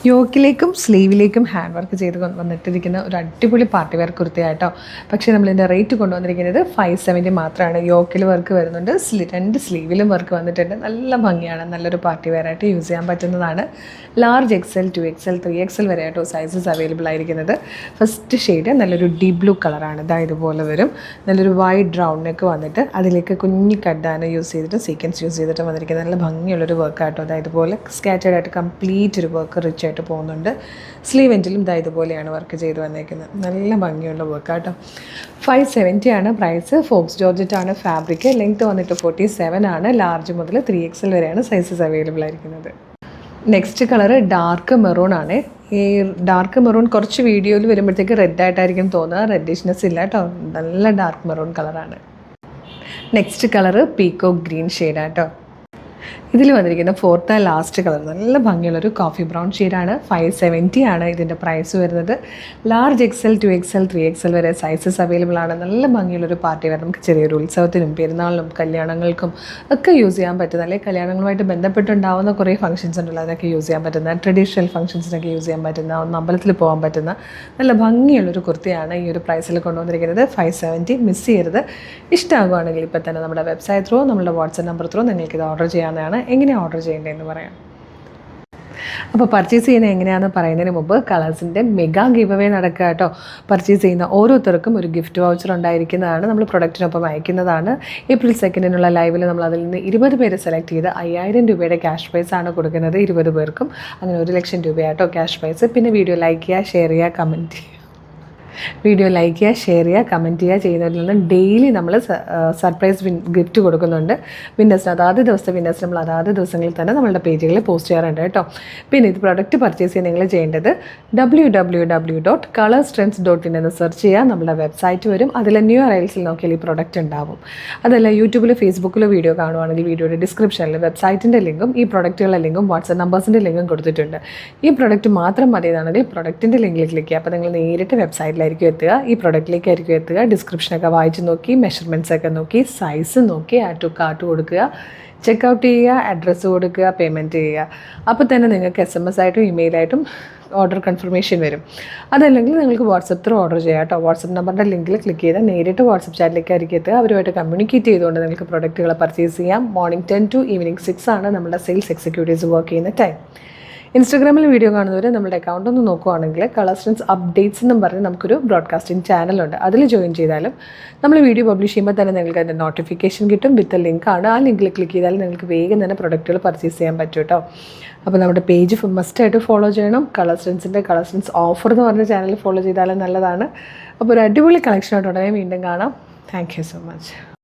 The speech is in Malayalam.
യോക്കിലേക്കും സ്ലീവിലേക്കും ഹാൻഡ് വർക്ക് ചെയ്ത് വന്നിട്ടിരിക്കുന്ന ഒരു അടിപൊളി പാർട്ടി വെയർ കുർത്തിയായിട്ടോ. പക്ഷേ നമ്മളിതിൻ്റെ റേറ്റ് കൊണ്ടുവന്നിരിക്കുന്നത് 570 മാത്രമാണ്. യോക്കിൽ വർക്ക് വരുന്നുണ്ട്, 2 സ്ലീവിലും വർക്ക് വന്നിട്ടുണ്ട്. നല്ല ഭംഗിയാണ്, നല്ലൊരു പാർട്ടി വെയർ ആയിട്ട് യൂസ് ചെയ്യാൻ പറ്റുന്നതാണ്. ലാർജ് XL, 2XL, 3XL വരെ ആയിട്ടോ സൈസസ് അവൈലബിൾ ആയിരിക്കുന്നത്. ഫസ്റ്റ് ഷെയ്ഡ് നല്ലൊരു ഡീപ് ബ്ലൂ കളറാണ്, ഇതാ ഇതുപോലെ വരും. നല്ലൊരു വൈഡ് റൗണ്ടിനൊക്കെ വന്നിട്ട് അതിലേക്ക് കുഞ്ഞി കഡാന യൂസ് ചെയ്തിട്ട് സീക്വൻസ് യൂസ് ചെയ്തിട്ട് വന്നിരിക്കുന്നത് നല്ല ഭംഗിയുള്ളൊരു വർക്കായിട്ടോ. അതായത് ഇതുപോലെ സ്കാറ്റേഡ് ആയിട്ട് കംപ്ലീറ്റ് ഒരു വർക്ക് റിച്ച് ആയിട്ട് പോകുന്നുണ്ട്. സ്ലീവ് എൻഡിലും ഇതാ ഇതുപോലെയാണ് വർക്ക് ചെയ്ത് വന്നേക്കുന്നത്. നല്ല ഭംഗിയുള്ള വർക്കാട്ടോ. 570 ആണ് പ്രൈസ്. ഫോക്സ് ജോർജറ്റ് ആണ് ഫാബ്രിക്. ലെങ്ത് വന്നിട്ട് 47 ആണ്. ലാർജ് മുതൽ 3XL വരെയാണ് സൈസസ് അവൈലബിൾ ആയിരിക്കുന്നത്. നെക്സ്റ്റ് കളറ് ഡാർക്ക് മെറൂൺ ആണ്. ഈ ഡാർക്ക് മെറൂൺ കുറച്ച് വീഡിയോയിൽ വരുമ്പോഴത്തേക്ക് റെഡ് ആയിട്ടായിരിക്കും തോന്നുക. റെഡിഷ്നെസ് ഇല്ല കേട്ടോ, നല്ല ഡാർക്ക് മെറൂൺ കളറാണ്. നെക്സ്റ്റ് കളറ് പീക്കോക്ക് ഗ്രീൻ ഷെയ്ഡാട്ടോ. ഇതിൽ വന്നിരിക്കുന്ന ഫോർത്ത് ആൻഡ് ലാസ്റ്റ് കളർ നല്ല ഭംഗിയുള്ളൊരു കോഫി ബ്രൗൺ ഷെയ്ഡാണ്. 570 ആണ് ഇതിൻ്റെ പ്രൈസ് വരുന്നത്. ലാർജ് XL, 2XL, 3XL വരെ സൈസസ് അവൈലബിൾ ആണ്. നല്ല ഭംഗിയുള്ളൊരു പാർട്ടി വെയർ, നമുക്ക് ചെറിയൊരു ഉത്സവത്തിനും പെരുന്നാളിനും കല്യാണങ്ങൾക്കും ഒക്കെ യൂസ് ചെയ്യാൻ പറ്റുന്ന, അല്ലെങ്കിൽ കല്യാണങ്ങളുമായിട്ട് ബന്ധപ്പെട്ടുണ്ടാവുന്ന കുറേ ഫംഗ്ഷൻസ് ഉണ്ടല്ലോ, അതൊക്കെ യൂസ് ചെയ്യാൻ പറ്റുന്ന, ട്രഡീഷണൽ ഫംഗ്ഷൻസിനൊക്കെ യൂസ് ചെയ്യാൻ പറ്റുന്ന, ഒന്ന് അമ്പലത്തിൽ പോകാൻ പറ്റുന്ന നല്ല ഭംഗിയുള്ളൊരു കുർത്തിയാണ് ഈ ഒരു പ്രൈസിൽ കൊണ്ടുവന്നിരിക്കുന്നത്. 570 മിസ് ചെയ്യരുത്. ഇഷ്ടമാകുകയാണെങ്കിൽ ഇപ്പോൾ തന്നെ നമ്മുടെ വെബ്സൈറ്റ് ത്രൂ, നമ്മുടെ വാട്സപ്പ് നമ്പർ ത്രൂ നിങ്ങൾക്കിത് ഓർഡർ ചെയ്യാവുന്നതാണ്. എങ്ങനെയാണ് ഓർഡർ ചെയ്യേണ്ടതെന്ന് പറയാം. അപ്പോൾ പർച്ചേസ് ചെയ്യുന്നത് എങ്ങനെയാണെന്ന് പറയുന്നതിന് മുമ്പ് കളേഴ്സിൻ്റെ മെഗാ ഗിവ് അവേ നടക്കുക കേട്ടോ. പർച്ചേസ് ചെയ്യുന്ന ഓരോരുത്തർക്കും ഒരു ഗിഫ്റ്റ് വൗച്ചർ ഉണ്ടായിരിക്കുന്നതാണ്, നമ്മൾ പ്രൊഡക്റ്റിനൊപ്പം അയക്കുന്നതാണ്. April 2 ലൈവിൽ നമ്മൾ അതിൽ നിന്ന് 20 പേര് സെലക്ട് ചെയ്ത് 5000 രൂപയുടെ ക്യാഷ് പ്രൈസ് ആണ് കൊടുക്കുന്നത് 20 പേർക്കും. അങ്ങനെ 1 ലക്ഷം രൂപയാട്ടോ ക്യാഷ് പ്രൈസ്. പിന്നെ വീഡിയോ ലൈക്ക് ചെയ്യുക, ഷെയർ ചെയ്യുക, കമൻറ്റ് ചെയ്യുക. വീഡിയോ ലൈക്ക് ചെയ്യുക, ഷെയർ ചെയ്യുക, കമൻറ്റ് ചെയ്യുക ചെയ്യുന്നതിൽ നിന്ന് ഡെയിലി നമ്മൾ സർപ്രൈസ് ഗിഫ്റ്റ് കൊടുക്കുന്നുണ്ട്. വിന്നേഴ്സിന് അതാത് ദിവസത്തെ വിന്നേഴ്സ് നമ്മൾ അതാത് ദിവസങ്ങളിൽ തന്നെ നമ്മളുടെ പേജുകളിൽ പോസ്റ്റ് ചെയ്യാറുണ്ട് കേട്ടോ. പിന്നെ ഇത് പ്രൊഡക്റ്റ് പർച്ചേസ് ചെയ്യാൻ നിങ്ങൾ ചെയ്യേണ്ടത് www.colorstrends.in എന്ന് സെർച്ച് ചെയ്യുക. നമ്മുടെ വെബ്സൈറ്റ് വരും, അതിൽ ന്യൂ അറൈവൽസിൽ നോക്കിയാൽ ഈ പ്രൊഡക്റ്റ് ഉണ്ടാവും. അതല്ല യൂട്യൂബിലോ ഫേസ്ബുക്കിലോ വീഡിയോ കാണുവാണെങ്കിൽ വീഡിയോയുടെ ഡിസ്ക്രിപ്ഷനിൽ വെബ്സൈറ്റിൻ്റെ ലിങ്കും ഈ പ്രൊഡക്റ്റുകളുടെ ലിങ്കും വാട്സ്ആപ്പ് നമ്പേഴ്സിൻ്റെ ലിങ്കും കൊടുത്തിട്ടുണ്ട്. ഈ പ്രൊഡക്റ്റ് മാത്രം മതി എന്നാണെങ്കിൽ പ്രൊഡക്റ്റിൻ്റെ ലിങ്കിൽ ക്ലിക്ക് ചെയ്യുക. അപ്പോൾ നിങ്ങൾ നേരിട്ട് വെബ്സൈറ്റിലായിരിക്കും എത്തുക, ഈ പ്രൊഡക്റ്റിലേക്കായിരിക്കും എത്തുക. ഡിസ്ക്രിപ്ഷനൊക്കെ വായിച്ച് നോക്കി, മെഷർമെൻറ്റ്സൊക്കെ നോക്കി, സൈസ് നോക്കി, ആഡ് ടു കാർട്ട് കൊടുക്കുക, ചെക്കൗട്ട് ചെയ്യുക, അഡ്രസ്സ് കൊടുക്കുക, പേയ്മെൻറ്റ് ചെയ്യുക. അപ്പോൾ തന്നെ നിങ്ങൾക്ക് SMS ആയിട്ടും ഇമെയിലായിട്ടും ഓർഡർ കൺഫർമേഷൻ വരും. അതല്ലെങ്കിൽ നിങ്ങൾക്ക് വാട്സപ്പ് ത്രൂ ഓർഡർ ചെയ്യാം കേട്ടോ. വാട്സപ്പ് നമ്പറിൻ്റെ ലിങ്കിൽ ക്ലിക്ക് ചെയ്താൽ നേരിട്ട് വാട്സപ്പ് ചാറ്റിലേക്കായിരിക്കും എത്തുക. അവരുമായിട്ട് കമ്മ്യൂണിക്കേറ്റ് ചെയ്തുകൊണ്ട് നിങ്ങൾക്ക് പ്രൊഡക്റ്റുകൾ പർച്ചേസ് ചെയ്യാം. മോർണിംഗ് 10 to ഈവനിങ് 6 ആണ് നമ്മുടെ സെയിൽസ് എക്സിക്യൂട്ടീവ്സ് വർക്ക് ചെയ്യുന്ന ടൈം. ഇൻസ്റ്റാഗ്രാമിൽ വീഡിയോ കാണുന്നവർ നമ്മുടെ അക്കൗണ്ട് ഒന്ന് നോക്കുവാണെങ്കിൽ കളർസ്റ്റൻസ് അപ്ഡേറ്റ്സ് എന്നും പറഞ്ഞ് നമുക്കൊരു ബ്രോഡ്കാസ്റ്റിംഗ് ചാനലുണ്ട്, അതിൽ ജോയിൻ ചെയ്താലും നമ്മൾ വീഡിയോ പബ്ലിഷ് ചെയ്യുമ്പോൾ തന്നെ നിങ്ങൾക്ക് അതിൻ്റെ നോട്ടിഫിക്കേഷൻ കിട്ടും. വിത്ത് ലിങ്കാണ്, ആ ലിങ്കിൽ ക്ലിക്ക് ചെയ്താൽ നിങ്ങൾക്ക് വേഗം തന്നെ പ്രൊഡക്റ്റുകൾ പർച്ചേസ് ചെയ്യാൻ പറ്റും കേട്ടോ. അപ്പോൾ നമ്മുടെ പേജ് മസ്റ്റായിട്ട് ഫോളോ ചെയ്യണം. കളർസ്റ്റൻസ് ഓഫർ എന്ന് പറഞ്ഞ ചാനൽ ഫോളോ ചെയ്താലും നല്ലതാണ്. അപ്പോൾ ഒരു അടിപൊളി കളക്ഷനായിട്ട് ഉടനെ വീണ്ടും കാണാം. Thank you so much.